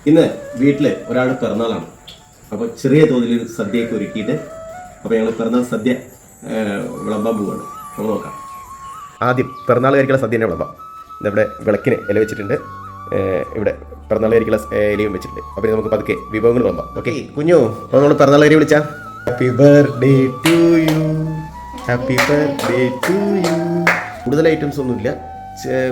ഇന്ന് വീട്ടിൽ ഒരാളുടെ പിറന്നാളാണ്. അപ്പോൾ ചെറിയ തോതിൽ സദ്യയൊക്കെ ഒരുക്കിയിട്ട് അപ്പോൾ ഞങ്ങൾ പിറന്നാൾ സദ്യ വിളമ്പാൻ പോവുകയാണ്. നമ്മൾ നോക്കാം. ആദ്യം പിറന്നാൾ കഴിക്കുള്ള സദ്യ തന്നെ വിളമ്പാം. ഇന്നിവിടെ വിളക്കിന് ഇല വെച്ചിട്ടുണ്ട്, ഇവിടെ പിറന്നാൾ കഴിക്കുള്ള ഇലയും വെച്ചിട്ടുണ്ട്. അപ്പോൾ നമുക്ക് പതുക്കെ വിഭവങ്ങൾ വിളമ്പാം. ഓക്കെ കുഞ്ഞു, അപ്പോൾ നമ്മൾ പിറന്നാൾ കരി വിളിച്ചാൽ happy birthday to you, happy birthday to you. കൂടുതൽ ഐറ്റംസ് ഒന്നുമില്ല,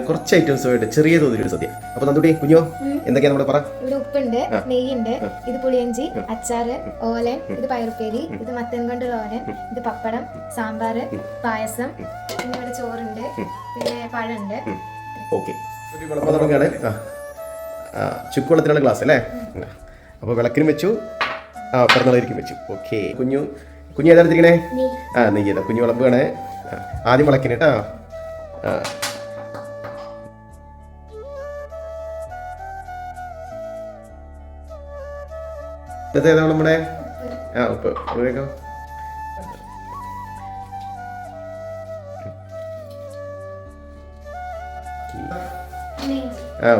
കുറച്ച് ഐറ്റംസ് ആയിട്ട് ചെറിയ തോതിലൊരു സദ്യ. അപ്പൊ നന്ദുട്ടി കുഞ്ഞോ എന്തൊക്കെയാ നമ്മുടെ പറ? ഇവിടെ ഉപ്പുണ്ട്, നെയ്യുണ്ട്, ഇത് പുളിയഞ്ചി, അച്ചാറ്, ഓലൻ, ഇത് പയറുപ്പേരി, ഇത് മത്തൻ കൊണ്ടുള്ള ഓലൻ, ഇത് പപ്പടം, സാമ്പാറ്, പായസം, പിന്നെ ഇവിടെ ചോറുണ്ട്, പിന്നെ പഴമുണ്ട്. ഓക്കെ, വിളമ്പ തുടങ്ങുകയാണ്. ചുക്കുവെള്ളത്തിനുള്ള ഗ്ലാസ് അല്ലേ? അപ്പോൾ വിളക്കിനും വെച്ചു, പിറന്നാളായിരിക്കും വെച്ചു. ഓക്കെ കുഞ്ഞു ഏതാണ്ടിരിക്കണേ? നെയ്യല്ല, കുഞ്ഞു വിളമ്പുകയാണ്. ആദ്യം വിളക്കിന് കേട്ടോ. ഏതാ നമ്മുടെ ഉപ്പ് ഉപയോഗിക്കാം.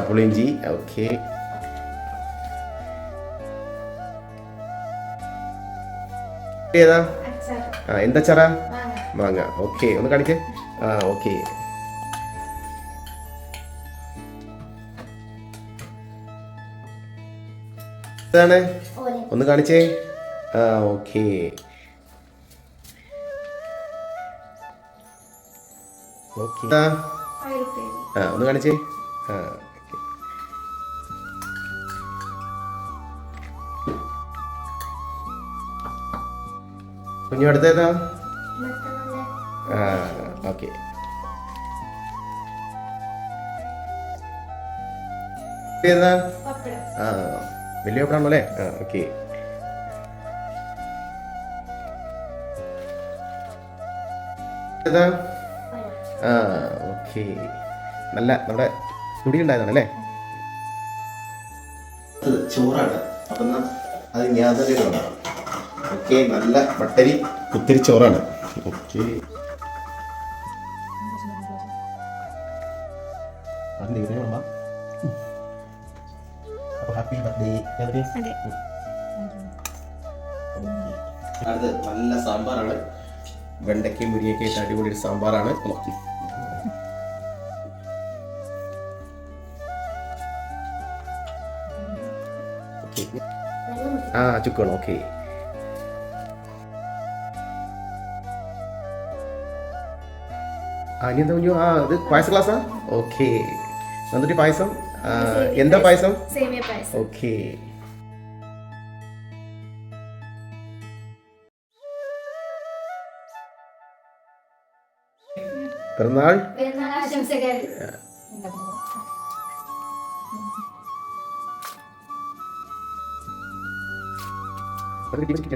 പുളിയിഞ്ചി. ഓക്കെ, ഏതാ? എന്താ ചറ? മാങ്ങ. ഓക്കെ, ഒന്ന് കാണിക്കേ. ഓക്കെ, ഇതാണ്, ഒന്ന് കാണിച്ചേ. ഓക്കെ, ഓക്കെ, ഒന്ന് കാണിച്ചേ. കുഞ്ഞു അടുത്തേതാ? ഓക്കെ, ഏതാ? വലിയ പപ്പടാണോ അല്ലേ? ഓക്കെ, ഏതാ? ഓക്കെ, നല്ല നമ്മുടെ തുടി ഉണ്ടായതാണ് അല്ലേ? ചോറാണ്. അപ്പം അത് ഞാൻ തന്നെ ഉണ്ടാകും. ഓക്കെ, നല്ല മട്ടരി കുത്തിരി ചോറാണ്. Okay, happy birthday. അടുത്ത് നല്ല സാമ്പാറാണ്, വെണ്ടയ്ക്കയും മുരിങ്ങയൊക്കെ ആയിട്ട് അടിപൊളി ഒരു സാമ്പാറാണ്. ചുക്കാണ്. ഓക്കെ, ഇനി എന്താ കുഞ്ഞു? ഇത് പായസ ഗ്ലാസ്സാ? ഓക്കെ, എന്നിട്ട് പായസം എന്താ പായസം? ഓക്കെ, പിറന്നാൾ ആശംസകൾ. അത് കിട്ടി.